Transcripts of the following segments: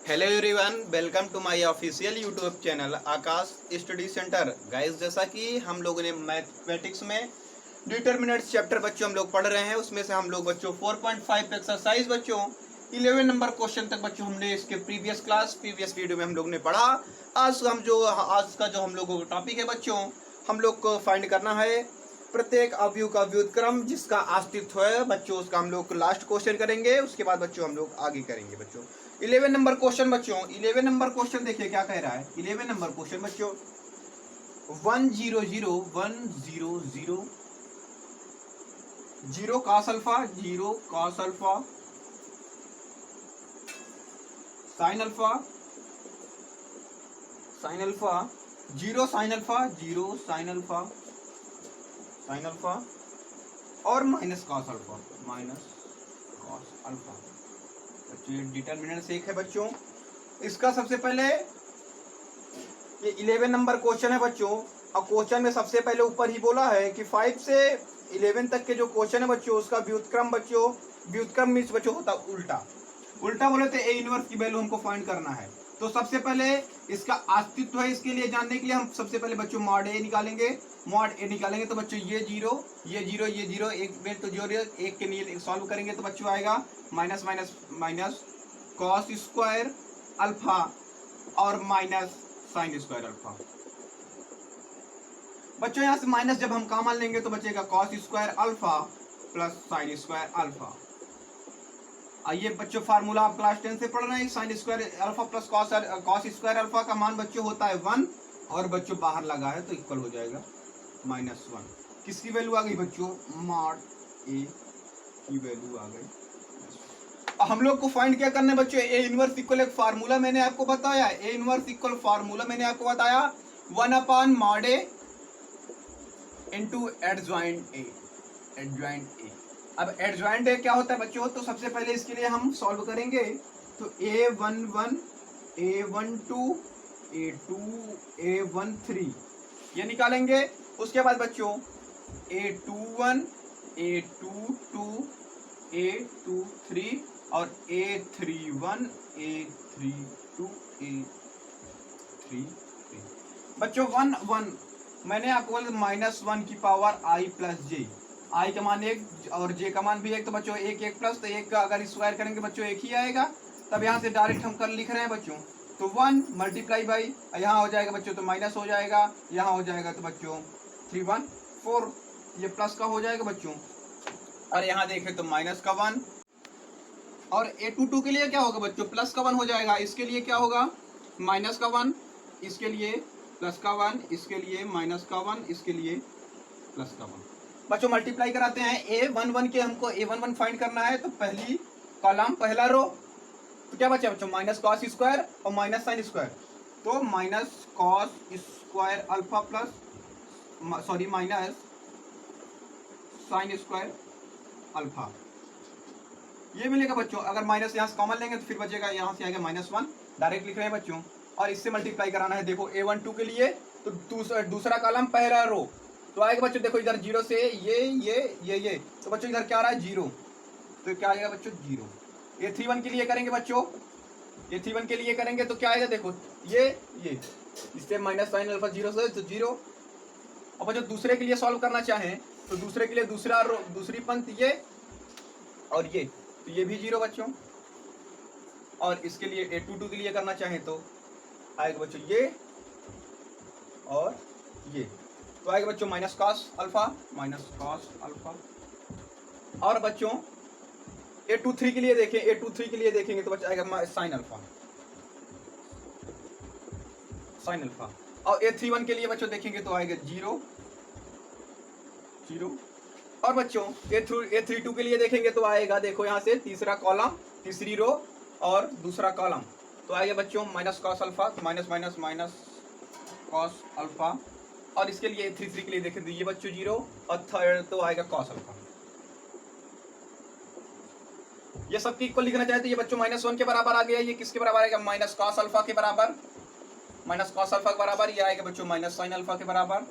Hello everyone, welcome to my official YouTube channel Aakash study centre. Guys, जैसा कि हम लोगों ने मैथमेटिक्स में डिटरमिनेंट्स चैप्टर बच्चों हम लोग पढ़ रहे हैं, उसमें से हम लोग बच्चों 4.5 एक्सरसाइज बच्चों 11 नंबर क्वेश्चन तक बच्चों हमने इसके प्रीवियस वीडियो में हम लोग ने पढ़ा। आज का जो हम लोगों का टॉपिक है बच्चों, हम लोग को फाइंड करना है प्रत्येक अवयव का व्युत्क्रम जिसका अस्तित्व है बच्चों। उसका हम लोग लास्ट क्वेश्चन करेंगे, उसके बाद बच्चों हम लोग आगे करेंगे बच्चों। 11 नंबर क्वेश्चन बच्चों, 11 नंबर क्वेश्चन देखिए क्या कह रहा है। 11 नंबर क्वेश्चन बच्चों 100 zero cos alpha, zero cos alpha, sine alpha, sine alpha, zero sine alpha, zero sine alpha, sine alpha और minus cos alpha, minus cos alpha. बच्चों ये डिटरमिनेंट एक है बच्चों। इसका सबसे पहले ये 11 नंबर क्वेश्चन है बच्चों, और क्वेश्चन में सबसे पहले ऊपर ही बोला है कि 5 से 11 तक के जो क्वेश्चन है बच्चों उसका व्युत्क्रम मीन्स बच्चों होता उल्टा। उल्टा बोले तो ए इनवर्स की वैल्यू हमको फाइंड करना है। तो सबसे पहले इसका अस्तित्व है, इसके लिए जानने के लिए हम सबसे पहले बच्चों मॉड ए निकालेंगे। तो बच्चों ये जीरो, ये जीरो, ये जीरो, एक में तो जोड़िए, एक के लिए सॉल्व करेंगे तो बच्चों आएगा minus minus minus cos square alpha और माइनस साइन स्क्वायर अल्फा। बच्चों यहाँ से माइनस जब हम कॉमन लेंगे तो बचेगा cos square alpha plus sine square alpha. आइए बच्चों, फार्मूला आप क्लास 10 से पढ़ रहे हैं। Sine square alpha plus cos square alpha का मान बच्चों होता है 1, और बच्चों बाहर लगा है तो इक्वल हो जाएगा -1। किसकी वैल्यू आ गई बच्चों? मॉड ए की वैल्यू आ गई। हम लोग को फाइंड क्या करना है बच्चों? ए इनवर्स इक्वल एक फार्मूला मैंने आपको बताया। ए इनवर्स इक्वल फार्मूला मैंने आपको बताया 1/mod A into adjoint A. अब एडजॉइंट ए क्या होता है बच्चों? तो सबसे पहले इसके लिए हम सॉल्व करेंगे। तो A11, A12, A2, A13 ये निकालेंगे। उसके बाद बच्चों A21, A22, A23 और A31, A32, A33। बच्चों 1 1 मैंने आपको -1 की पावर i प्लस जे। आई का मान 1 और जे का मान भी 1, तो बच्चों 1 1 प्लस, तो 1 का अगर स्क्वायर करेंगे बच्चों 1 ही आएगा। तब यहाँ से डायरेक्ट हम कर लिख रहे हैं बच्चों। तो 1 मल्टीप्लाई बाई यहाँ हो जाएगा बच्चों, तो माइनस हो जाएगा, यहाँ हो जाएगा तो बच्चों 3 1 4, ये प्लस का हो जाएगा बच्चों। और यहाँ देखें तो माइनस का 1, और A22 के लिए क्या होगा बच्चों? प्लस का 1 हो जाएगा। इसके लिए क्या होगा? माइनस का 1, इसके लिए प्लस का 1, इसके लिए माइनस का 1, इसके लिए प्लस का 1। बच्चों मल्टीप्लाई कराते हैं। A11 के हमको A11 फाइंड करना है, तो पहली कॉलम पहला रो तो क्या बचा बच्चों? माइनस कॉस स्क्वायर और माइनस साइन स्क्वायर। तो minus cos square alpha plus minus sine square alpha, ये मिलेगा बच्चों। अगर माइनस यहाँ से कॉमन लेंगे तो फिर बचेगा, यहाँ से आएगा -1, डायरेक्ट लिख रहे हैं बच्चों। और इससे मल्टीप्लाई कराना है। देखो A12 के लिए तो दूसरा कॉलम पहला रो तो आएगा बच्चों। देखो इधर 0 से ये, तो बच्चों इधर क्या आ रहा है? 0, तो क्या आएगा बच्चों? 0। A31 के लिए करेंगे बच्चों, A31 के लिए करेंगे तो क्या आएगा? देखो ये इससे माइनस साइन अल्फा 0 से तो 0। और बच्चों दूसरे के लिए सॉल्व करना चाहें तो दूसरे के लिए दूसरा रो, दूसरी पंक्ति ये और ये, तो ये भी 0 बच्चों। और इसके लिए A22 के लिए करना चाहें तो आएगा बच्चों ये और ये, तो आएगा बच्चों माइनस कॉस अल्फा, और बच्चों A23 के लिए देखें, A23 के लिए देखेंगे तो बच्चा आएगा साइन अल्फा। और A31 के लिए बच्चों देखेंगे तो आएगा 0 0। और बच्चों A32 के लिए देखेंगे तो आएगा, देखो यहाँ से तीसरा कॉलम, तीसरी रो और दूसरा कॉलम, तो आएगा बच्चों minus cos alpha, minus cos alpha. और इसके लिए A33 के लिए देखें तो ये बच्चों 0, और थर्ड तो आएगा कॉस अल्फा। ये सबकी इक्वल लिखना चाहे तो ये बच्चों -1 के बराबर आ गया। ये किसके बराबर आएगा? माइनस कॉस अल्फा के बराबर, ये आएगा बच्चों माइनस साइन अल्फा के बराबर,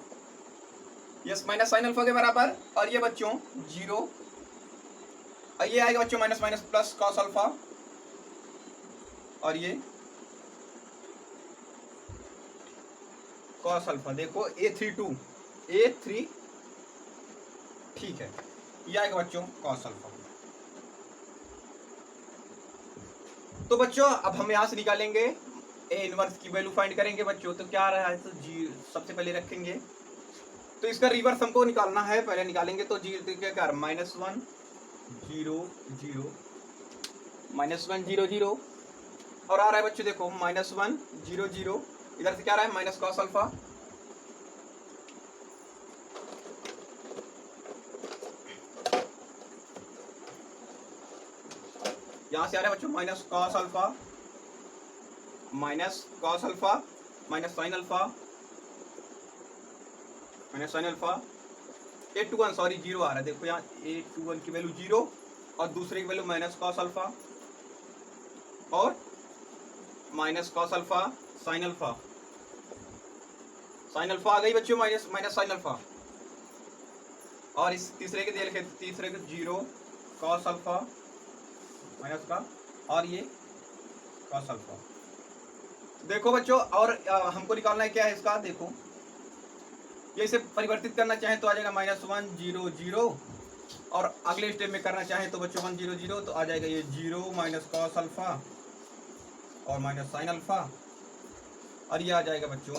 यस माइनस साइन अल्फा के बराबर। और ये बच्चों 0, ये आएगा बच्चों माइनस प्लस कॉस अल्फा, और ये कॉस अल्फा, देखो A3 ठीक है, ये आएगा बच्चों कॉस अल्फा। तो बच्चों अब हम यहाँ से निकालेंगे ए इनवर्स की वैल्यू फाइंड करेंगे बच्चों। तो क्या आ रहा है, तो जी सबसे पहले रखेंगे, तो इसका रिवर्स हमको निकालना है, पहले निकालेंगे। तो जी क्या कर -1 0 0 -1 0 0 और आ रहा है बच्चों देखो -1 0 0, इधर से क्या आ रहा है माइनस कॉस अल्फा, यहां से आ रहा है बच्चों minus cos alpha minus sine alpha A21 sorry 0 आ रहा है, देखो यहाँ A21 की वैल्यू 0 और दूसरे की वैल्यू माइनस कॉस अल्फा और minus cos alpha sine alpha आ गई बच्चों, माइनस साइन अल्फा। और इस तीसरे के देख तीसरे के 0 कॉस अल्फा माइनस का और ये कॉस अल्फा। देखो बच्चों और हमको निकालना है क्या है इसका, देखो ये इसे परिवर्तित करना चाहें तो आ जाएगा -1 0 0 और अगले स्टेप में करना चाहें तो बच्चों 1 0 0 तो आ जाएगा ये 0 माइनस कॉस अल्फा और माइनस साइन अल्फा और ये आ जाएगा बच्चों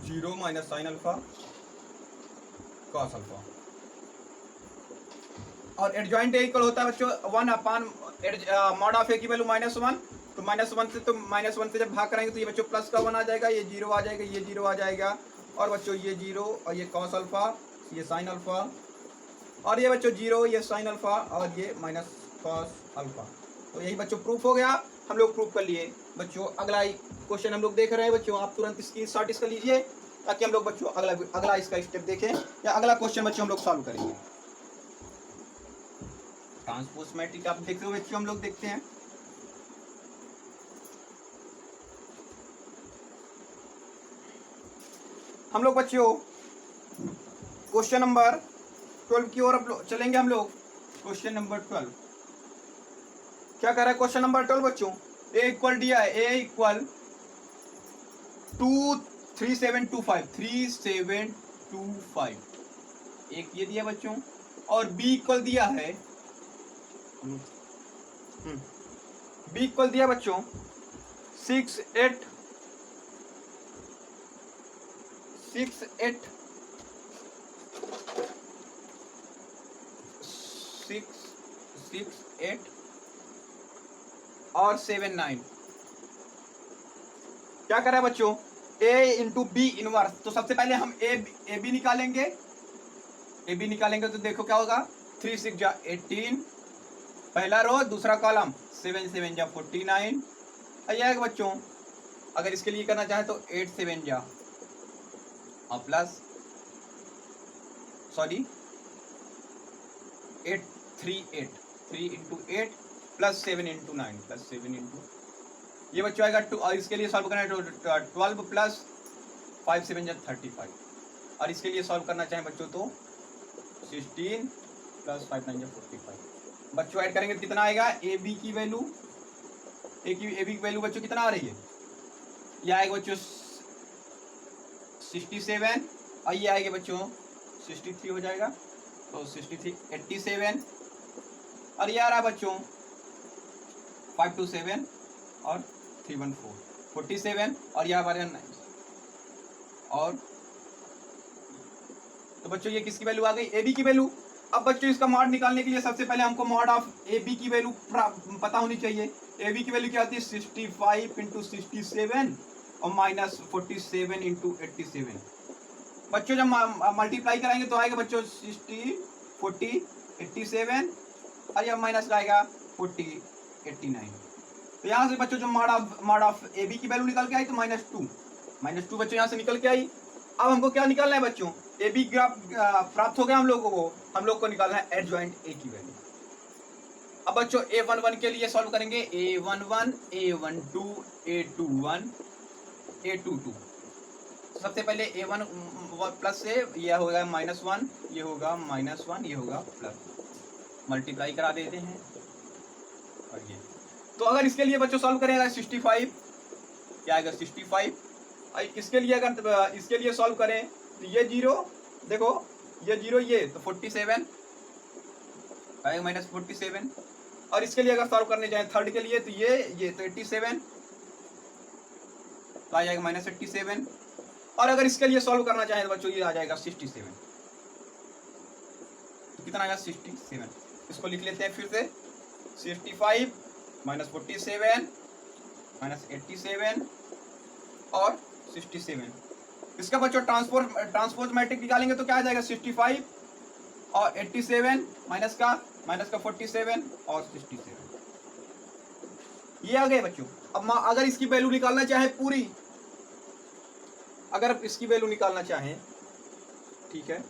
0 minus sine alpha cos alpha. और एडजॉइंट इक्वल होता है बच्चों 1 अपान मॉड ऑफ ए की वैल्यू -1, तो -1 से जब भाग कराएंगे तो ये बच्चों प्लस का 1 आ जाएगा, ये 0 आ जाएगा, ये 0 आ जाएगा और बच्चों ये 0 और ये कॉस अल्फा, ये साइन अल्फा और ये बच्चों 0 ये साइन अल्फा और ये माइनस कॉस अल्फा। तो यही बच्चों प्रूफ हो गया, हम लोग प्रूफ कर लिए बच्चों। अगला क्वेश्चन हम लोग देख रहे हैं बच्चों, आप तुरंत इसकी शॉर्ट इसका लीजिए ताकि हम लोग बच्चों अगला इसका स्टेप देखें या अगला क्वेश्चन बच्चों हम लोग सॉल्व करेंगे। ट्रांसपोज मैट्रिक्स आप देखते हो बच्चों, हम लोग देखते हैं। हम लोग बच्चों क्वेश्चन नंबर 12 की ओर चलेंगे हम लोग। क्वेश्चन नंबर 12 क्या कर रहा है, क्वेश्चन नंबर 12 बच्चों ए इक्वल दिया है, ए इक्वल 3725 एक ये दिया बच्चों और बी इक्वल दिया है बी इक्वल दिया बच्चों 6 8 और 7 9। क्या कर रहा है बच्चों, a इंटू बी इनवर्स। तो सबसे पहले हम ए बी निकालेंगे, तो देखो क्या होगा 3 6 जा 18 पहला रो, दूसरा कॉलम 7 7 जा 49 आएगा बच्चों। अगर इसके लिए करना चाहे तो 8 7 जा और plus sorry 8 3 into 8 plus 7 into 9 plus 7 into ये बच्चों आएगा 2 और इसके लिए सॉल्व करना है तो 12 प्लस 5 7 जा 35 और इसके लिए सॉल्व करना चाहें बच्चों तो 16 प्लस 5 9 जा 45 बच्चों ऐड करेंगे तो कितना आएगा, ए बी की वैल्यू बच्चों कितना आ रही है, ये आएगा बच्चों 67 और ये आएगा बच्चों 63 हो जाएगा, तो 63 87 और ये आ रहा है बच्चों 527 और 314 47 और यहाँ पर 9 और तो बच्चों ये किसकी वैल्यू आ गई, ए बी की वैल्यू। अब बच्चों इसका मॉड निकालने के लिए सबसे पहले हमको मॉड ऑफ ए बी की वैल्यू पता होनी चाहिए। ए बी की वैल्यू क्या होती है 65 इंटू 67 और माइनस 47 इंटू 87। बच्चों जब मल्टीप्लाई कराएंगे तो आएगा बच्चों 60 40 87 और यह माइनस आएगा 40 89। तो यहाँ से बच्चों जो मॉड ऑफ ए बी की वैल्यू निकल के आई तो -2 बच्चों यहाँ से निकल के आई। अब हमको क्या निकालना है बच्चों, ए बी ग्राफ प्राप्त हो गया हम लोग को निकालना है एडजॉइंट ए की वैल्यू। अब बच्चों A11 के लिए सॉल्व करेंगे, A11 A12 A21 A22। सबसे पहले A1 प्लस से यह होगा -1 ये होगा -1 ये होगा प्लस, मल्टीप्लाई करा देते हैं और ये। तो अगर इसके लिए बच्चों सॉल्व करेगा 65 क्या आएगा 65 इसके लिए अगर इसके लिए सॉल्व करें तो ये 0, देखो ये 0 ये तो 47 आएगा -47, और इसके लिए अगर सॉल्व करने जाए थर्ड के लिए तो ये तो 87 तो आ जाएगा -87, और अगर इसके लिए सॉल्व करना चाहें तो बच्चों ये आ जाएगा 67, तो कितना आएगा 67। इसको लिख लेते हैं फिर से 65 -47 -87 और 67। इसका बच्चों ट्रांसपोज मैट्रिक निकालेंगे तो क्या आ जाएगा 65 और 87 माइनस का 47 और 67, ये आ गए बच्चों। अब अगर इसकी वैल्यू निकालना चाहे पूरी, अगर इसकी वैल्यू निकालना चाहें, ठीक है,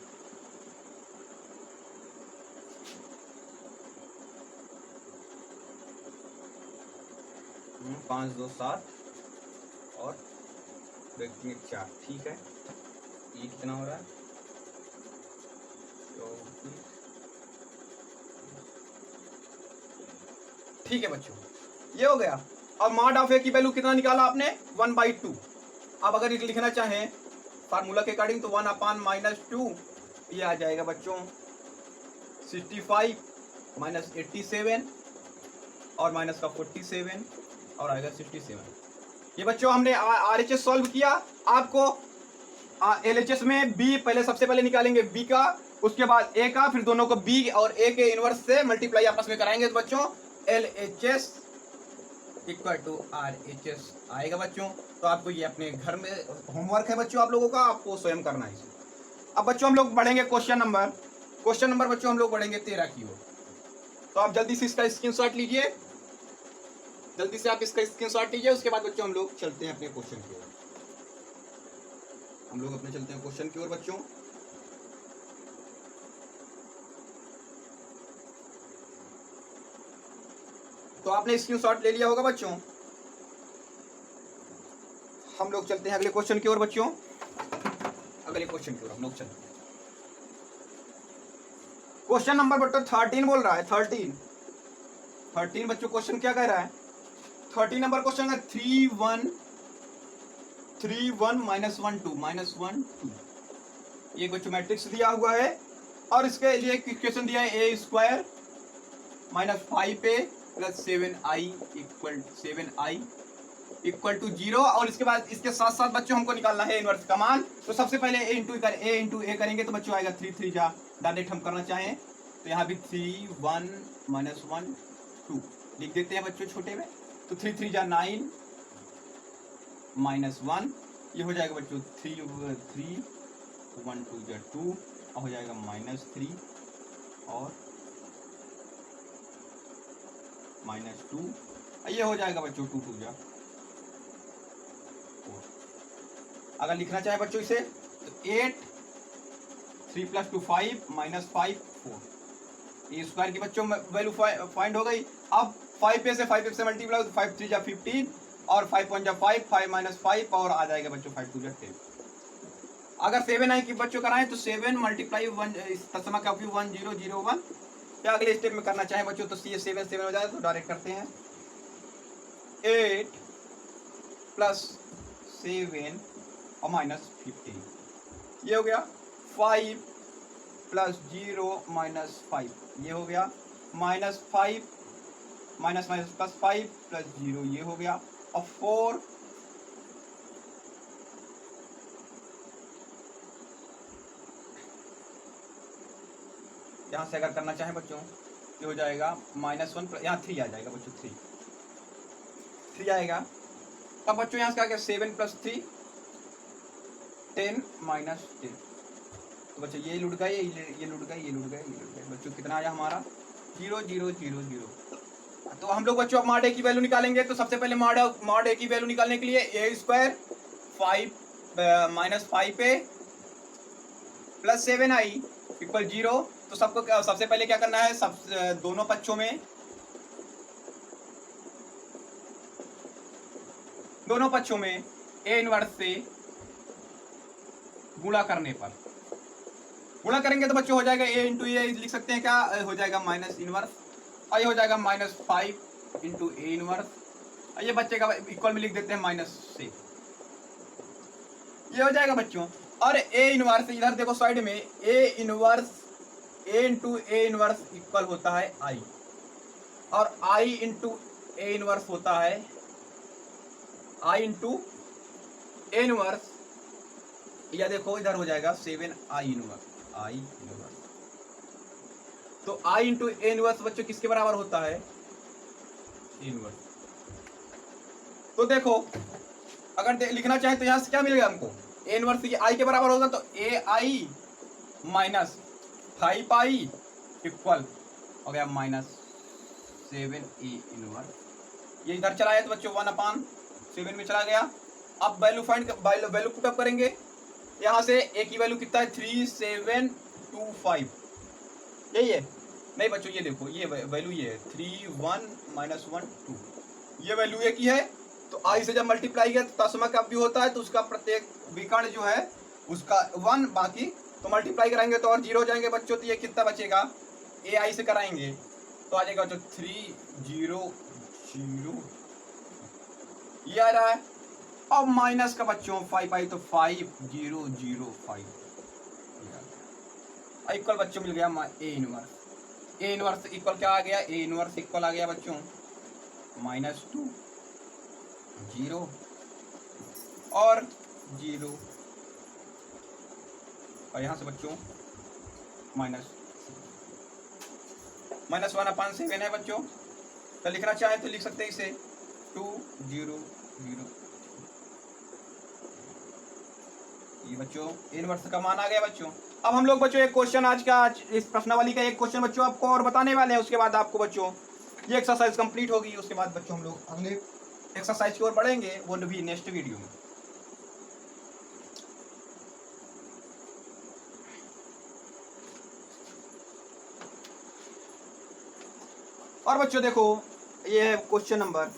पाँच 2 7 और व्यक्ति 4, ठीक है, ये कितना हो रहा है, ठीक है बच्चों, ये हो गया। अब मॉड ऑफ ए की वैल्यू कितना निकाला आपने 1/2। अब अगर ये लिखना चाहें फार्मूला के अकॉर्डिंग तो 1/-2 ये आ जाएगा बच्चों 65 -87 और माइनस का 47 और आएगा 67। ये बच्चों हमने RHS सॉल्व किया। आपको LHS में B पहले सबसे पहले निकालेंगे B का, उसके बाद A का, फिर दोनों को B और A के इनवर्स से मल्टीप्लाई आपस में कराएंगे तो बच्चों LHS इक्वल टू RHS आएगा बच्चों। तो आपको ये अपने घर में होमवर्क है बच्चों, आप लोगों का, आपको स्वयं करना है इसे। अब बच्चों हम लोग बढ़ेंगे क्वेश्चन नंबर बच्चों हम लोग बढ़ेंगे 13 की ओर। तो आप जल्दी से इसका स्क्रीनशॉट लीजिए, जल्दी से आप इसका स्क्रीनशॉट लीजिए। उसके बाद बच्चों हम लोग चलते हैं अपने क्वेश्चन की ओर, हम लोग अपने चलते हैं क्वेश्चन की ओर बच्चों। तो आपने स्क्रीनशॉट ले लिया होगा बच्चों। हम लोग चलते हैं अगले क्वेश्चन की ओर बच्चों, अगले क्वेश्चन की ओर हम लोग चलते हैं। क्वेश्चन नंबर बच्चों 13 बोल रहा है, 13 बच्चों क्वेश्चन क्या कह रहा है, 13 नंबर क्वेश्चन है 3 1 -1 2 ये बच्चों मैट्रिक्स दिया हुआ है और इसके लिए इक्वेशन दिया है A² -5A + 7i equal to 0। और इसके बाद इसके साथ साथ बच्चों हमको निकालना है इनवर्स का मान। तो सबसे पहले A इंटू ए करेंगे तो बच्चों आएगा 3 3 जा, डायरेक्ट हम करना चाहें तो यहाँ भी 3 1 -1 2 लिख देते हैं बच्चों छोटे में। तो 3 3 जा 9 -1 ये हो जाएगा बच्चों 3 1 2 जा 2 हो जाएगा -3 और -2 ये हो जाएगा बच्चों 2 2 जा 4। अगर लिखना चाहे बच्चों इसे तो 8 3 + 2 5 -5 4 ये स्क्वायर की बच्चों वैल्यू फाइंड हो गई। अब 5 से मल्टीप्लाई 5 3 जा 15 और 5 1 जा 5 5 -5 और आ जाएगा बच्चों 5 2 जा 10। अगर 7i की बच्चों कराएं तो 7 मल्टीप्लाई 1 इस तस्मा का उपयोग 1 0 0 1 या अगले स्टेप में करना चाहें बच्चों तो ये 7 7 हो जाए तो डायरेक्ट करते हैं 8 + 7 और -15 ये हो गया 5 + 0 -5 ये हो गया -5 +5 + 0 ये हो गया और 4 यहाँ से अगर करना चाहें बच्चों ये हो जाएगा -1 यहाँ 3 आ जाएगा बच्चों 3 आएगा। तब बच्चों यहाँ से क्या 7 + 3 10 -10 तो बच्चों ये लुट गए ये लुट गए बच्चों कितना आया हमारा 0 0 0 0। तो हम लोग बच्चों अब मॉड ए की वैल्यू निकालेंगे। तो सबसे पहले मॉड ए की वैल्यू निकालने के लिए A² 5 -5A + 7i = 0। तो सबको सबसे पहले क्या करना है, दोनों पक्षों में A इनवर्स से गुणा करने पर गुणा करेंगे तो बच्चों हो जाएगा A इंटू ए लिख सकते हैं क्या, हो जाएगा माइनस इनवर्स और ये हो जाएगा -5 × A इनवर्स। ये बच्चे का इक्वल में लिख देते हैं -6। ये हो जाएगा बच्चों। और ए इनवर्स इधर देखो साइड में, A inverse A into A inverse equal होता है आई, और आई इंटू ए इनवर्स होता है आई इंटू ए इनवर्स, या देखो इधर हो जाएगा 7 आई इनवर्स, आई इनवर्स। तो आई इंटू ए इनवर्स बच्चों किसके बराबर होता है? इनवर्स। तो देखो अगर लिखना चाहे तो यहां से क्या मिलेगा हमको? ए इनवर्स ये आई के बराबर होगा, तो ए आई माइनस 5 आई इक्वल हो गया -7 ए इनवर्स। ये इधर चला है तो बच्चों 1/7 में चला गया। अब वैल्यू वैल्यू पुटअप करेंगे। यहाँ से ए की वैल्यू कितना है? 3725, यही है? नहीं बच्चों ये देखो, ये वैल्यू ये है 31 -1 2, ये वैल्यू ए की है। तो आई से जब मल्टीप्लाई किया तो दशमलव का भी होता है, तो उसका प्रत्येक विकर्ण जो है उसका 1, बाकी तो मल्टीप्लाई कराएंगे तो और 0 हो जाएंगे बच्चों। तो ये कितना बचेगा? ए आई से कराएंगे तो आ जाएगा बच्चों 300, ये आ रहा है। अब माइनस का बच्चों 5 आई तो 5005 इक्वल बच्चों मिल गया A inverse. A inverse equal क्या आ गया? ए इनवर्स इक्वल आ गया बच्चों -2 0 और 0, और यहाँ से बच्चों -1/7 है बच्चों। तो लिखना चाहे तो लिख सकते हैं इसे 2 0 0। ये बच्चों इनवर्स का मान आ गया बच्चों। अब हम लोग बच्चों एक क्वेश्चन आज का, इस प्रश्नावली का एक क्वेश्चन बच्चों आपको और बताने वाले हैं। उसके बाद आपको बच्चों ये एक्सरसाइज कंप्लीट होगी। उसके बाद बच्चों हम लोग अगले एक्सरसाइज की ओर बढ़ेंगे, वो भी नेक्स्ट वीडियो में। और बच्चों देखो ये है क्वेश्चन नंबर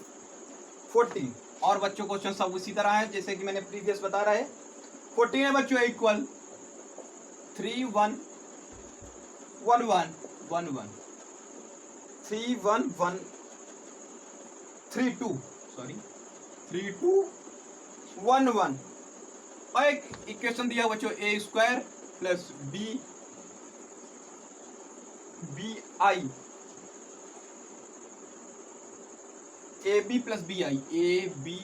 14, और बच्चों क्वेश्चन सब उसी तरह है जैसे कि मैंने प्रीवियस बता रहा है। 14 है बच्चों इक्वल 3 1 1 1 1 1 3 1 1 3 2 सॉरी 3 2 1 1, और एक इक्वेशन दिया बच्चों A square plus B I A B plus B I, A B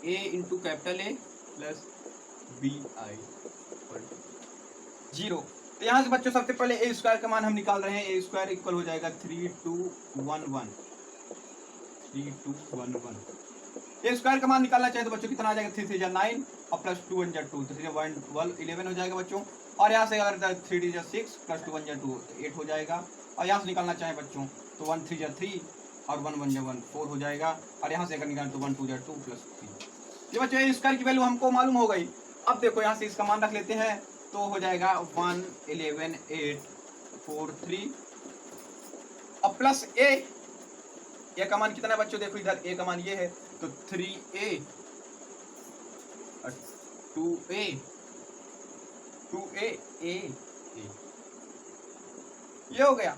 A into capital A plus B I 0। तो यहाँ से बच्चों सबसे पहले ए स्क्वायर का मान हम निकाल रहे हैं। ए स्क्वायर इक्वल हो जाएगा 3211 3211। ए स्क्वायर का मान निकालना चाहे तो बच्चों कितना आ जाएगा? 3 3 जा 9 और प्लस 2 1 जा 2, 3 1 12 11 हो जाएगा बच्चों। और यहाँ से अगर 3 3 जा 6 प्लस 2 1 जा 2 तो 8 हो जाएगा। और यहाँ से निकालना चाहे बच्चों तो 1 3 जा 3 और 1 1 जा 1 4 हो जाएगा। और यहाँ से अगर निकालें तो 1 2 जा 2 प्लस 3। ये बच्चों ए स्क्वायर की वैल्यू हमको मालूम हो गई। अब देखो यहाँ से इसका मान रख लेते हैं तो हो जाएगा 1 11 8 4 3 अब प्लस ए का मान कितना है बच्चों? देखो इधर ए का मान ये है तो 3a 2a ये हो गया।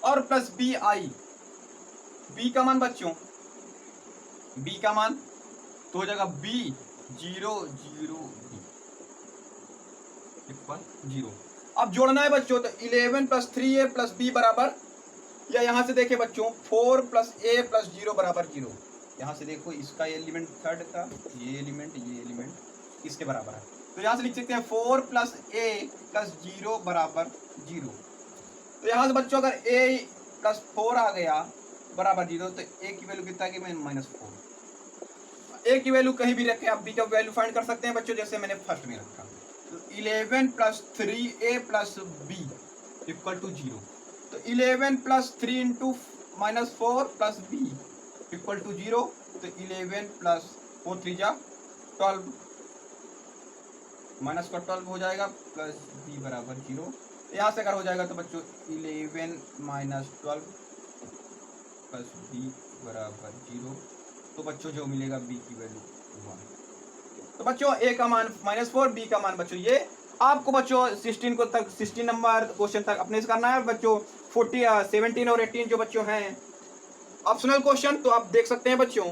और प्लस बी आई, बी का मान बच्चों, बी का मान तो हो जाएगा b 0 0 इक्वल 0। अब जोड़ना है बच्चों तो 11 प्लस 3a प्लस b बराबर, या यहाँ से देखें बच्चों 4 प्लस a प्लस 0 बराबर 0। यहाँ से देखो इसका एलिमेंट थर्ड का ये एलिमेंट इसके बराबर है, तो यहाँ से लिख सकते हैं 4 प्लस a प्लस 0 बराबर 0। तो यहाँ से बच्चों अगर a प्लस 4 आ गया बराबर 0 तो a की वैल्यू कितना की? -4। a की वैल्यू कहीं भी रखें आप b का वैल्यू फाइंड कर सकते हैं बच्चों, जैसे मैंने फर्स्ट में रखा। तो 11 plus 3a plus b equal to 0। तो 11 plus 3 into -4 plus b equal to 0। तो 11 प्लस 4 3 जा 12 माइनस का 12 हो जाएगा प्लस b बराबर 0। यहाँ से अगर हो जाएगा तो बच्चों 11 माइनस 12 प्लस b बराबर 0। तो बच्चों जो मिलेगा b की वैल्यू 1। तो बच्चों a का मान -4, b का मान बच्चों ये आपको बच्चों 16 को तक 16 नंबर क्वेश्चन तक अपने से करना है। बच्चों 17 और 18 जो बच्चों हैं ऑप्शनल क्वेश्चन तो आप देख सकते हैं बच्चों।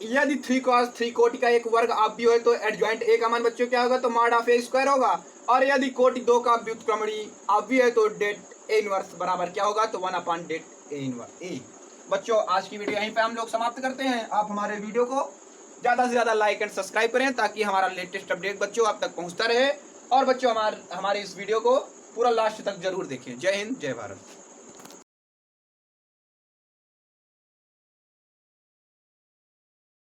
यदि 3 cos 3 कोटि का एक वर्ग अवयव है तो एडजॉइंट ए का मान बच्चों क्या होगा, तो मॉड ऑफ ए स्क्वायर होगा। और यदि कोटि 2 का व्युत्क्रमणीय अवयव है तो डेट ए इनवर्स बराबर क्या होगा, तो 1 डेट ए इनवर्स ए। बच्चों आज की वीडियो यहीं पे हम लोग समाप्त करते हैं। आप हमारे वीडियो को ज़्यादा से ज़्यादा लाइक एंड सब्सक्राइब करें ताकि हमारा लेटेस्ट अपडेट बच्चों आप तक पहुंचता रहे। और बच्चों हमारे इस वीडियो को पूरा लास्ट तक जरूर देखें। जय हिंद, जय भारत।